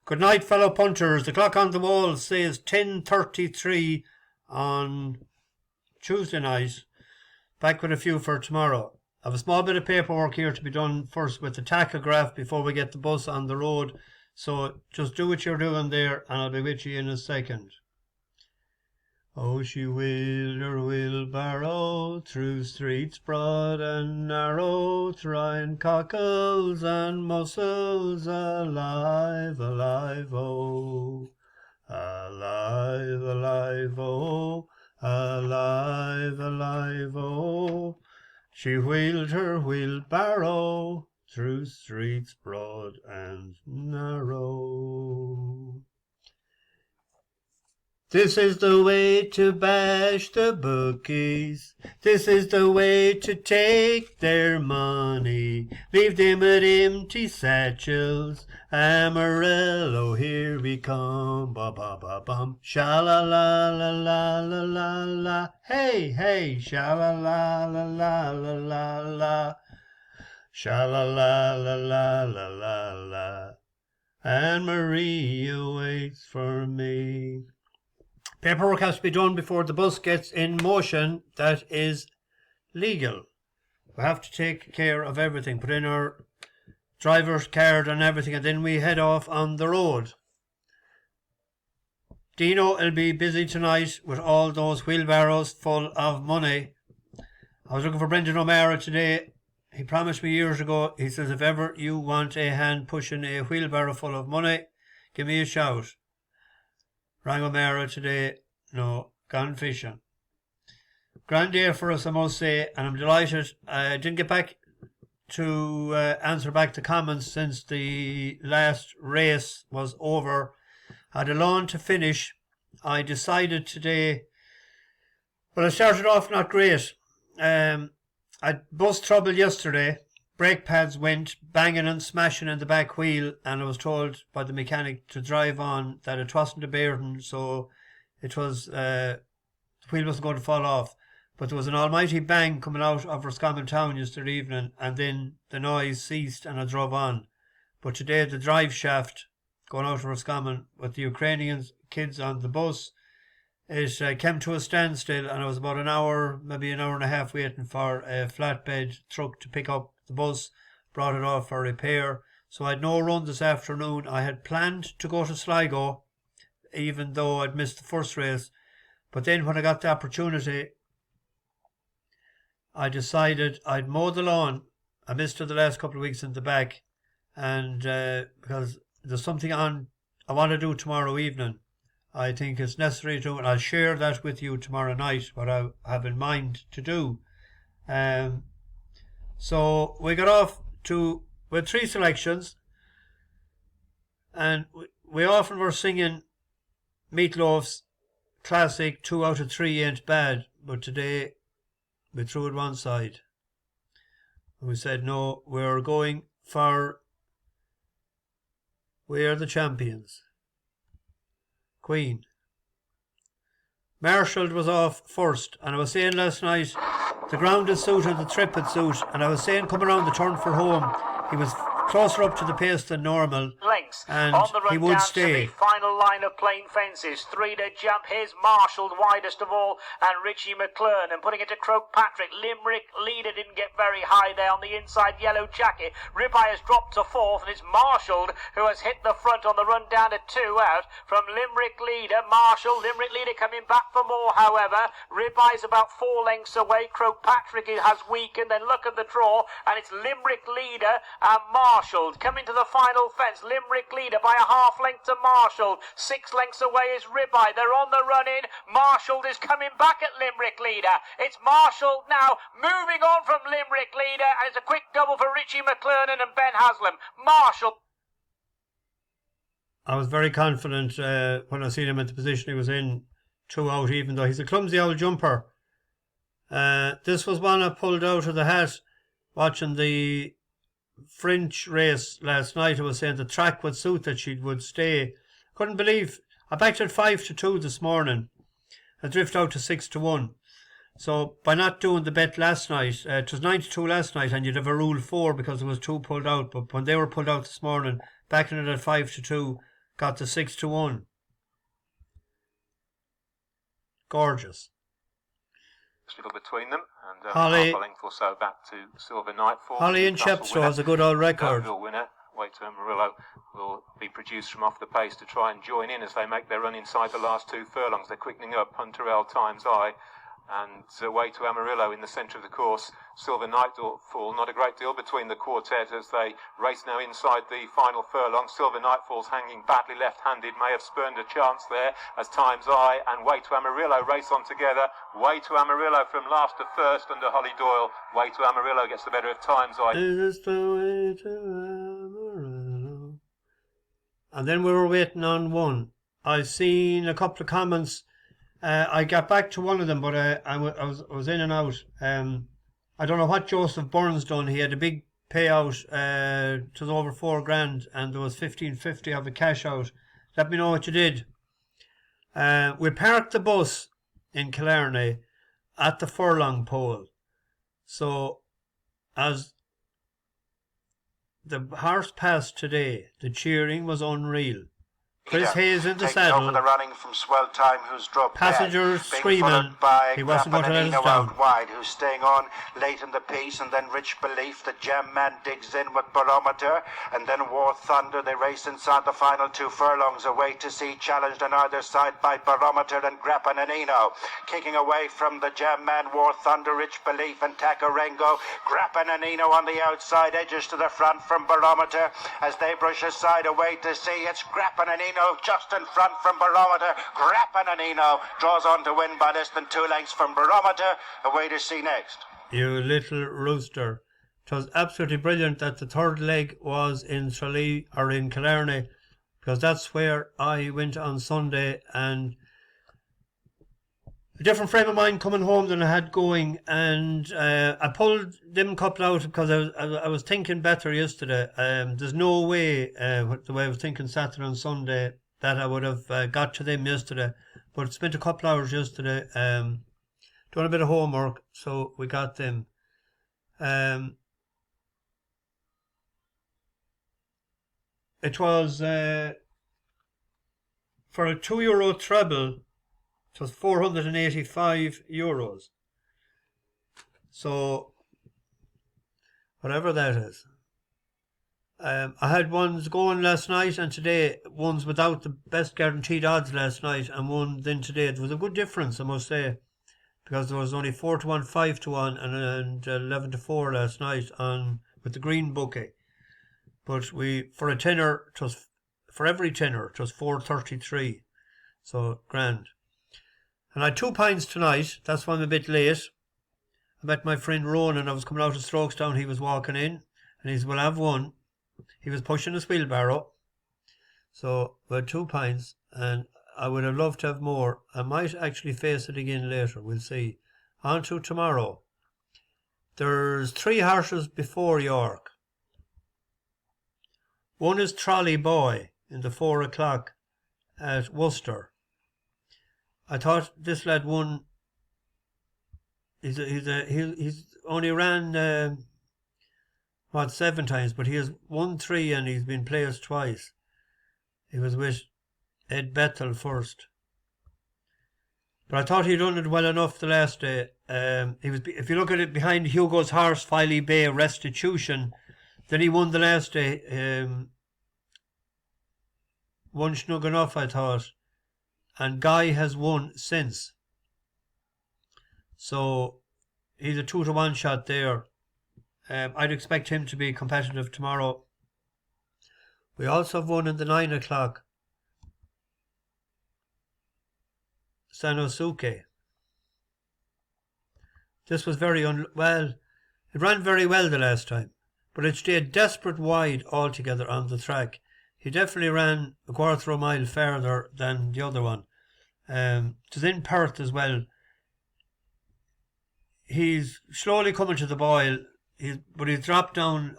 Good night, fellow punters. The clock on the wall says 10:33 on Tuesday night. Back with a few for tomorrow. I have a small bit of paperwork here to be done first with the tachograph before we get the bus on the road. So just do what you're doing there and I'll be with you in a second. Oh, she wheeled her wheelbarrow through streets broad and narrow, trying cockles and mussels, alive, alive, oh, alive, alive, oh, alive, alive, oh. She wheeled her wheelbarrow through streets broad and narrow. This is the way to bash the bookies. This is the way to take their money. Leave them with empty satchels. Amarillo, here we come. Ba ba ba bum. Sha la la la la la la la. Hey hey. Sha la la la la la la la. Sha la la la la la la la. And Maria waits for me. Paperwork has to be done before the bus gets in motion. That is legal. We have to take care of everything, put in our driver's card and everything, and then we head off on the road. Dino will be busy tonight with all those wheelbarrows full of money. I was looking for Brendan O'Mara today. He promised me years ago, he says, if ever you want a hand pushing a wheelbarrow full of money, give me a shout. Rang O'Mara today. No, gone fishing. Grand day for us, I must say, and I'm delighted. I didn't get back to answer back to comments since the last race was over. I had a lawn to finish. I decided today, well, I started off not great. I had bus trouble yesterday. Brake pads went banging and smashing in the back wheel, and I was told by the mechanic to drive on that it wasn't a burden, so it was the wheel wasn't going to fall off. But there was an almighty bang coming out of Roscommon town yesterday evening, and then the noise ceased and I drove on. But today the drive shaft going out of Roscommon with the Ukrainian kids on the bus, it came to a standstill, and I was about an hour, maybe an hour and a half waiting for a flatbed truck to pick up the bus, brought it off for repair. So I had no run this afternoon. I had planned to go to Sligo, even though I'd missed the first race. But then when I got the opportunity, I decided I'd mow the lawn. I missed it the last couple of weeks in the back, and because there's something on I want to do tomorrow evening. I think it's necessary to do, and I'll share that with you tomorrow night, what I have in mind to do. So we got off with 3 selections, and we often were singing Meatloaf's classic 2 out of 3 ain't bad, but today we threw it one side. And we said, no, we're going for We Are the Champions. Queen. Marshall was off first, and I was saying last night, the grounded suit and the tripped suit, and I was saying coming around the turn for home, he was closer up to the pace than normal, and he would stay. Final line of plain fences, 3 to jump. Here's Marshall, widest of all, and Richie McClure, and putting it to Croke Patrick. Limerick leader didn't get very high there on the inside. Yellow Jacket. Ribeye has dropped to 4th, and it's Marshall who has hit the front on the run down to 2 out from Limerick leader. Limerick leader coming back for more, however. Ribeye's about 4 lengths away. Croke Patrick has weakened. Then look at the draw, and it's Limerick leader and Marshall coming to the final fence. Limerick leader by a half length to Marshall. 6 lengths away is Ribeye. They're on the run in. Marshall is coming back at Limerick leader. It's Marshall now moving on from Limerick leader, and it's a quick double for Richie McClurnan and Ben Haslam. Marshall. I was very confident when I seen him at the position he was in, 2 out, even though he's a clumsy old jumper. This was one I pulled out of the hat watching the French race last night. I was saying the track would suit that she would stay. Couldn't believe I backed at 5-2 this morning. I drift out to 6-1. So by not doing the bet last night, it was 9-2 last night, and you'd have a rule 4 because there was 2 pulled out. But when they were pulled out this morning, backing it at 5-2, got the 6-1. Gorgeous. Just a little between them, and Holly, half a length or so back to Silver Nightfall. Holly and Chepstow has a good old record. Downhill winner. Way to Amarillo will be produced from off the pace to try and join in as they make their run inside the last 2 furlongs. They're quickening up. Hunterell Times Eye. And away to Amarillo in the centre of the course. Silver Nightfall, not a great deal between the quartet as they race now inside the final furlong. Silver Nightfall's hanging badly left-handed, may have spurned a chance there as Time's Eye and Way to Amarillo race on together. Way to Amarillo from last to first under Holly Doyle. Way to Amarillo gets the better of Time's Eye. Is this the way to Amarillo? And then we were waiting on one. I've seen a couple of comments. I got back to one of them, but I was in and out. I don't know what Joseph Burns done. He had a big payout. It was over $4,000, and there was $1,550 of a cash out. Let me know what you did. We parked the bus in Killarney at the furlong pole. So as the horse passed today, the cheering was unreal. Chris Hayes in the saddle. Over the running from Swell Time, who's dropped passengers screaming. He wasn't going to let us down. Wide, who's staying on late in the piece, and then Rich Belief. The Jam Man digs in with Barometer, and then War Thunder. They race inside the final 2 furlongs. Away to Sea, challenged on either side by Barometer and Grappananino. Kicking away from the Jam Man, War Thunder, Rich Belief, and Takarengo. Grappananino on the outside, edges to the front from Barometer as they brush aside. Away to Sea, it's Grappananino just in front from Barometer. Grappananino draws on to win by less than 2 lengths from Barometer. Away to Sea next. You little rooster. It was absolutely brilliant that the third leg was in Tralee or in Killarney, because that's where I went on Sunday, and a different frame of mind coming home than I had going, and I pulled them couple out because I was thinking better yesterday. There's no way, the way I was thinking Saturday and Sunday, that I would have got to them yesterday, but spent a couple hours yesterday doing a bit of homework, so we got them. It was for a €2 treble. It was €485. So, whatever that is. I had ones going last night and today, ones without the best guaranteed odds last night and one then today. There was a good difference, I must say, because there was only 4-1, 5-1 and 11-4 last night on with the green bookie. But for a tenner, it was, for every tenner, it was 4.33. So, grand. And I had 2 pints tonight. That's why I'm a bit late. I met my friend Ronan. I was coming out of Strokestown. He was walking in. And he said, well, I've one. He was pushing his wheelbarrow. So we had 2 pints. And I would have loved to have more. I might actually face it again later. We'll see. On to tomorrow. There's 3 horses before York. One is Trolley Boy in the 4 o'clock at Worcester. I thought this lad won. He's only ran 7 times, but he has won 3 and he's been placed twice. He was with Ed Bethel first, but I thought he'd done it well enough the last day. He was, if you look at it behind Hugo's horse, Filey Bay Restitution, then he won the last day. Won snug enough, I thought. And Guy has won since. So he's a 2-1 shot there. I'd expect him to be competitive tomorrow. We also have one in the 9 o'clock. Sanosuke. This was very well. It ran very well the last time, but it stayed desperate wide altogether on the track. He definitely ran a quarter of a mile further than the other one. It was in Perth as well. He's slowly coming to the boil, but he's dropped down,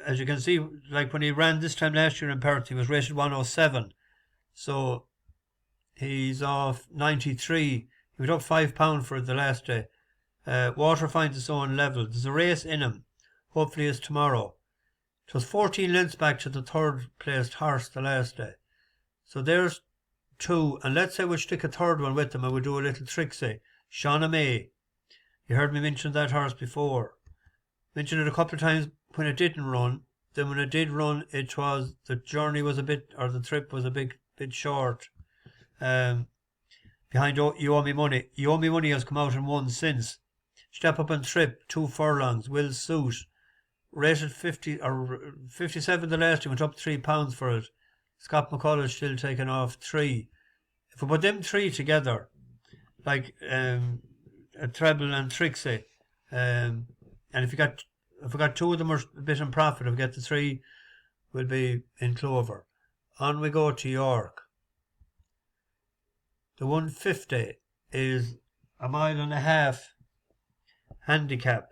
as you can see, like when he ran this time last year in Perth, he was rated 107. So he's off 93. He was up £5 for it the last day. Water finds its own level. There's a race in him. Hopefully it's tomorrow. It was 14 lengths back to the 3rd placed horse the last day. So there's 2, and let's say we'll stick a third one with them and we'll do a little Trixie. Shona Mea. You heard me mention that horse before. Mentioned it a couple of times when it didn't run. Then when it did run, the journey was the trip was a bit short. Behind You Owe Me Money. You Owe Me Money has come out and won since. Step Up and Trip, 2 furlongs, will suit. Rated 50 or 57 the last year, went up £3 for it. Scott McCullough's still taking off 3. If we put them 3 together, like a treble and Trixie, and if we got 2 of them are a bit in profit, if we get the 3, we'll be in clover. On we go to York. The 150 is a mile and a half handicap.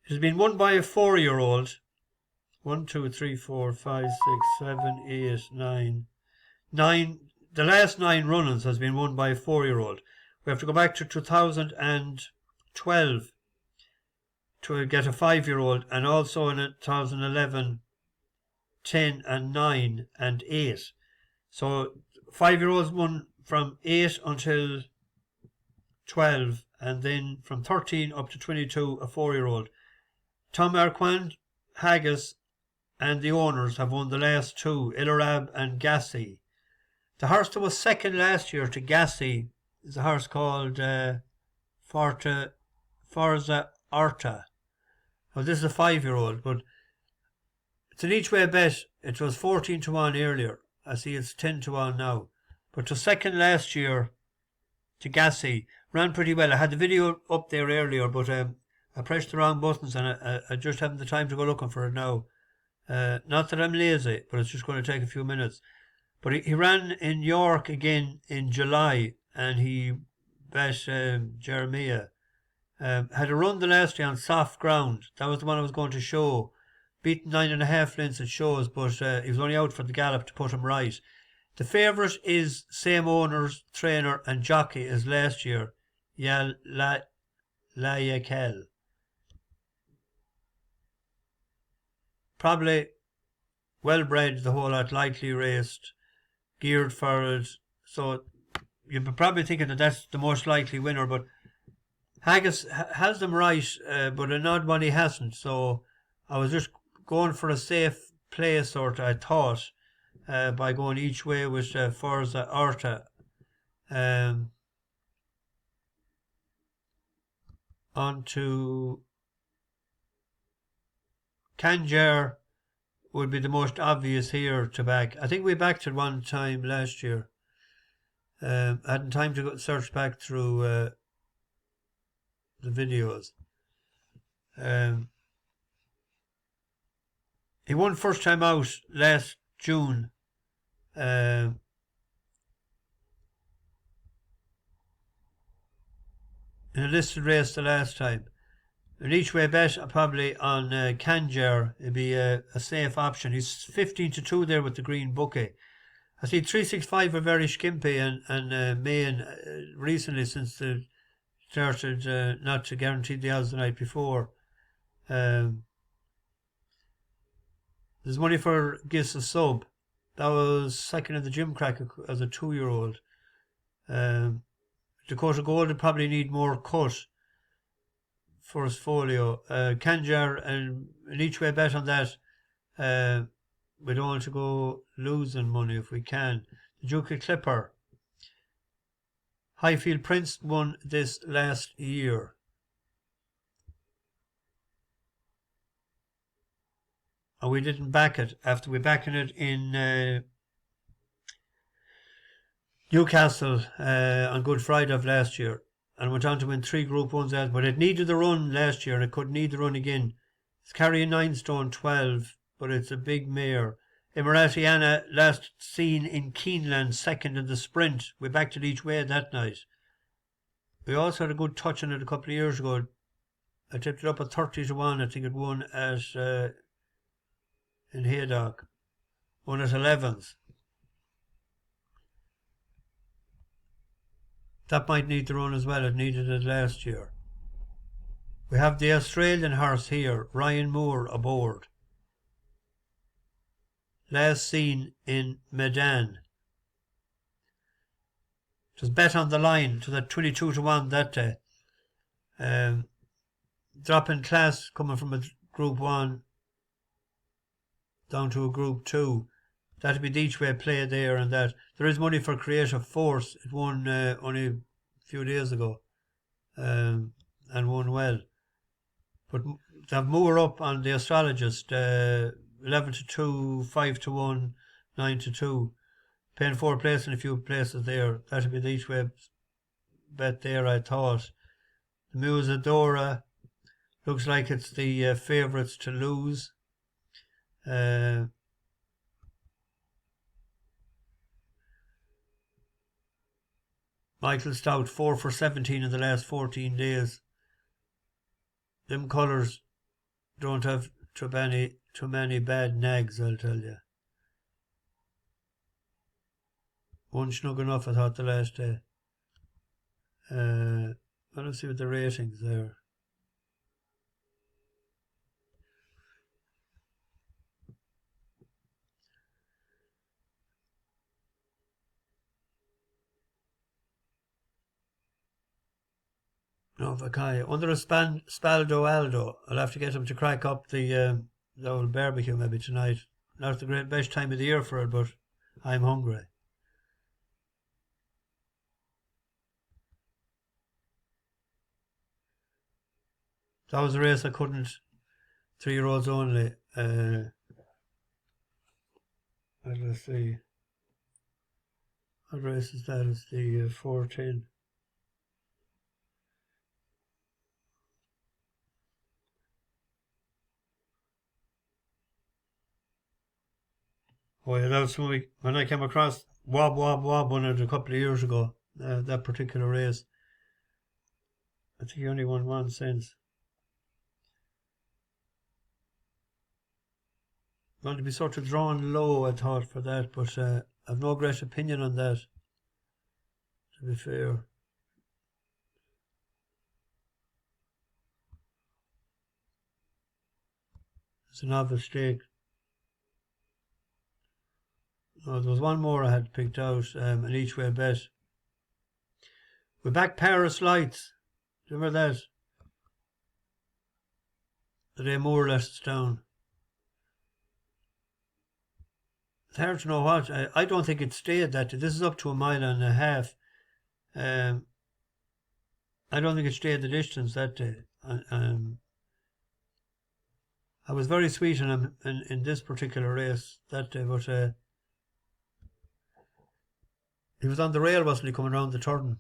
It has been won by a 4-year-old. 1, 2, 3, 4, 5, 6, 7, 8, 9. 9. The last 9 runnings has been won by a 4-year-old. We have to go back to 2012 to get a 5-year-old, and also in 2011, 10 and 9 and 8. So 5-year-olds won from 8 until 12, and then from 13 up to 22, a 4-year-old. Tom Arquand, Haggis, and the owners have won the last 2, Illarab and Gassi. The horse that was second last year to Gassi is a horse called Forza Orta. Now this is a 5-year-old, but it's an each way bet. It was 14 to 1 earlier. I see it's 10 to 1 now. But to second last year to Gassi, ran pretty well. I had the video up there earlier, but I pressed the wrong buttons and I just haven't the time to go looking for it now. Not that I'm lazy, but it's just going to take a few minutes. But he ran in York again in July, and he bet Jeremiah. Had a run the last day on soft ground. That was the one I was going to show. Beaten 9.5 lengths at shows, but he was only out for the gallop to put him right. The favourite is same owners, trainer and jockey as last year. Layakel. Probably well bred, the whole lot, lightly raced, geared for it. So you're probably thinking that that's the most likely winner, but Haggis has them right, but an odd one he hasn't. So I was just going for a safe play, sort of, I thought, by going each way with Forza Orta. On to Khanjar would be the most obvious here to back. I think we backed it one time last year. I hadn't time to go search back through the videos. He won first time out last June. In a listed race the last time. An each way bet probably on Khanjar. It'd be a safe option. He's 15 to 2 there with the green bouquet. I see 365 are very skimpy and Main recently, since they started not to guarantee the odds the night before. There's money for Giss a Sub. That was second in the gym crack as a 2-year-old. Dakota Gold would probably need more cut for his folio. Khanjar and an each way bet on that. We don't want to go losing money if we can. The Duke of Clipper. Highfield Prince won this last year. And we didn't back it after we backed it in Newcastle on Good Friday of last year, and went on to win 3 Group 1s, but it needed the run last year and it could need the run again. It's carrying 9 stone 12, but it's a big mare. Emiratiana, last seen in Keeneland, second in the sprint. We backed it each way that night. We also had a good touch on it a couple of years ago. I tipped it up at 30 to 1. I think it won at in Haydock. Won at 11s. That might need the run as well. It needed it last year. We have the Australian horse here, Ryan Moore, aboard. last seen in Medan. It was bet on the line to that 22 to 1 that day. Drop in class coming from a Group 1 down to a Group 2. That'd be the each way play there and that. There is money for Creative Force. It won only a few days ago and won well. But they have more up on the Astrologist. 11 to 2, 5 to 1, 9 to 2. Paying 4 places in a few places there. That'd be the each way bet there, I thought. The Musadora looks like it's the favourites to lose. Michael Stout 4 for 17 in the last 14 days. Them colours don't have too many bad nags, I'll tell you. One snug enough, I thought, the last day. Let's see what the ratings are. No, Vakai. Under a Spaldo Aldo. I'll have to get him to crack up the old barbecue maybe tonight. Not the great best time of the year for it, but I'm hungry. That was a race I couldn't. 3-year-olds only. Let's see. What race is that? It's the 410. Oh yeah, that was when I came across Wob one a couple of years ago. That particular race. I think he only won one since. Going to be sort of drawn low, I thought, for that, but I've no great opinion on that, to be fair. It's a novice stake. Oh, there was one more I had picked out, an each way bet. We're back Paris Lights. Do you remember that? The day Moore let us down. It's hard to know what. I don't think it stayed that day. This is up to 1.5 miles. I don't think it stayed the distance that day. I was very sweet on him in this particular race that day, but he was on the rail, wasn't he, coming around the turn?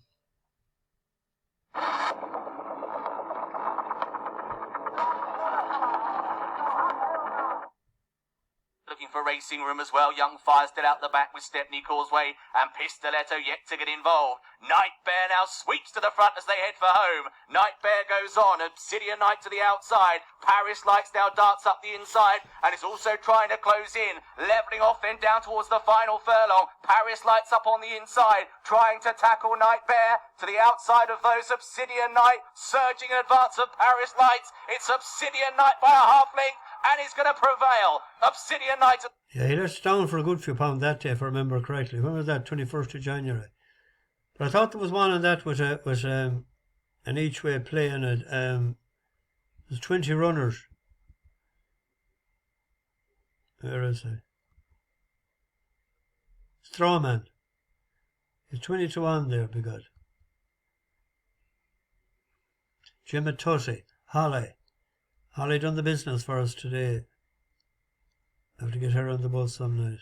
For racing room as well. Young Fire still out the back with Stepney Causeway and Pistoletto yet to get involved. Night Bear now sweeps to the front as they head for home. Night Bear goes on. Obsidian Knight to the outside. Paris Lights now darts up the inside and is also trying to close in. Levelling off then down towards the final furlong. Paris Lights up on the inside trying to tackle Night Bear. To the outside of those, Obsidian Knight surging advance of Paris Lights. It's Obsidian Knight by a half length and he's going to prevail. Obsidian Knight. Yeah, he let us down for a good few pounds that day, if I remember correctly. When was that? 21st of January. But I thought there was one on that was an each way play in it. There's 20 runners. Where is he? Strawman. He's 20 to 1 there, be good. Jim and Tussy. Holly done the business for us today. I have to get her on the bus some night.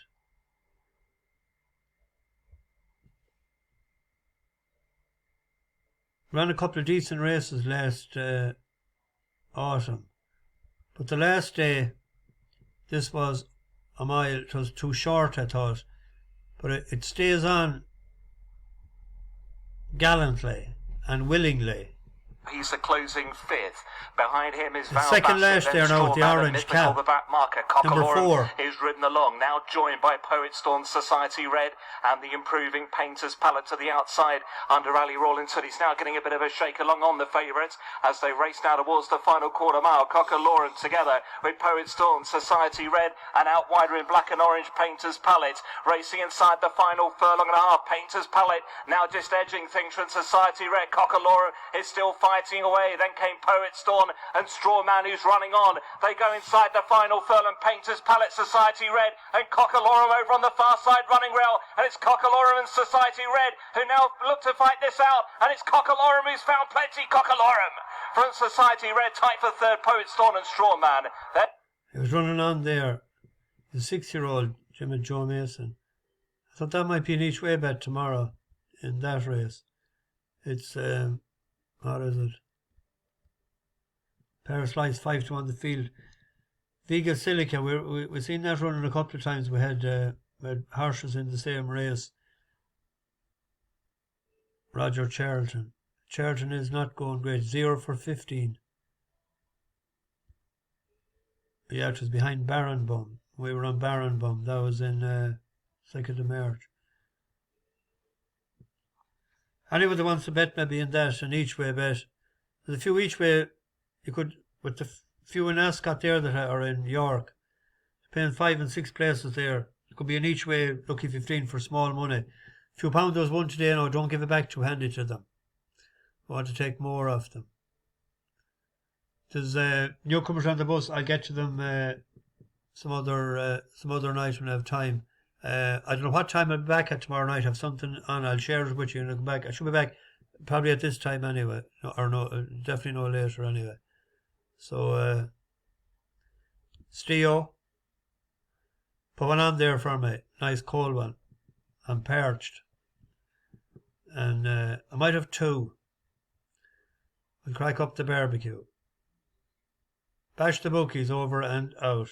Ran a couple of decent races last autumn. But the last day, this was a mile. It was too short, I thought. But it stays on gallantly and willingly. He's the closing fifth. Behind him is The Val second Bassett, last then there now with the Strawman, orange and Mythical, cap. the back marker. Number Cockalorum 4. is ridden along, now joined by Poet Storm Society Red and the improving Painter's Palette to the outside under Ali Rawlinson. He's now getting a bit of a shake along on the favourites as they race now towards the final quarter mile. Cockalorum together with Poet Storm Society Red and out wider in black and orange Painter's Palette. Racing inside the final furlong and a half. Painter's Palette now just edging things from Society Red. Cockalorum is still fighting away. Then came Poet Storm and Strawman, who's running on. They go inside the final furlong. Painter's Palette, Society Red, and Cockalorum over on the far side running rail. And it's Cockalorum and Society Red who now look to fight this out. And it's Cockalorum who's found plenty. Cockalorum from Society Red, tight for third. Poet Storm and Strawman. He was running on there. The 6-year-old Jim and Joe Mason. I thought that might be an each way bet tomorrow in that race. It's what is it? Paris Lights 5-1 the field. Vega Silica, we've seen that running a couple of times. We had horses in the same race. Roger Charlton. Charlton is not going great. 0 for 15. Yeah, it was behind Baronbum. We were on Baronbum. That was in 2nd of March. Anyone that wants to bet maybe in that, an each way bet. There's a few each way you could, with the few in Ascot there that are in York, paying 5 and 6 places there. It could be an each way lucky 15 for small money. A few pound those won today, no, don't give it back too handy to them. I want to take more of them. There's newcomers on the bus. I'll get to them some other night when I have time. I don't know what time I'll be back at tomorrow night. I have something on. I'll share it with you and I'll come back. I should be back probably at this time anyway, definitely no later anyway. So Steo, put one on there for me. Nice cold one. I'm parched, and I might have 2. We'll crack up the barbecue. Bash the bookies, over and out.